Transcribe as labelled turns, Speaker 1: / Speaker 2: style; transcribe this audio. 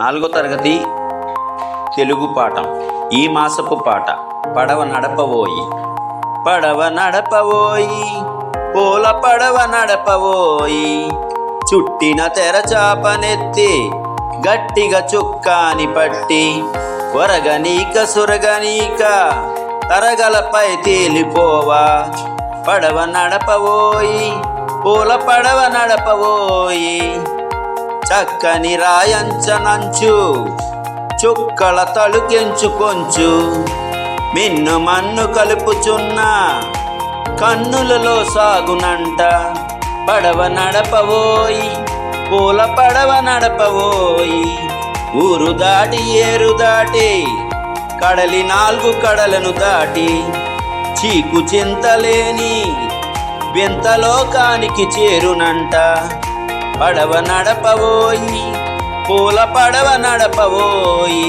Speaker 1: 4వ తరగతి తెలుగు పాఠం. ఈ మాసపు పాట. పడవ నడపవోయి, పడవ నడపవోయి, పూల పడవ నడపవోయి, చుట్టిన తెరచాపనెత్తి గట్టిగా చుక్కాని పట్టి, ఒరగనీక సురగనీక తరగలపై తేలిపోవా. పడవ నడపవోయి, పూల పడవ నడపవోయి, చక్కని రాయంచనంచు చుక్కల తలుకెంచు కొంచు, మిన్ను మన్ను కలుపుచున్న కన్నులలో సాగునంట. పడవ నడపవోయి, పూల పడవ నడపవోయి, ఊరు దాటి ఏరు దాటి కడలి 4 కడలను దాటి, చీకు చింతలేని వింతలోకానికి చేరునంట. పడవ నడపవోయి, పూల పడవ నడపవోయి.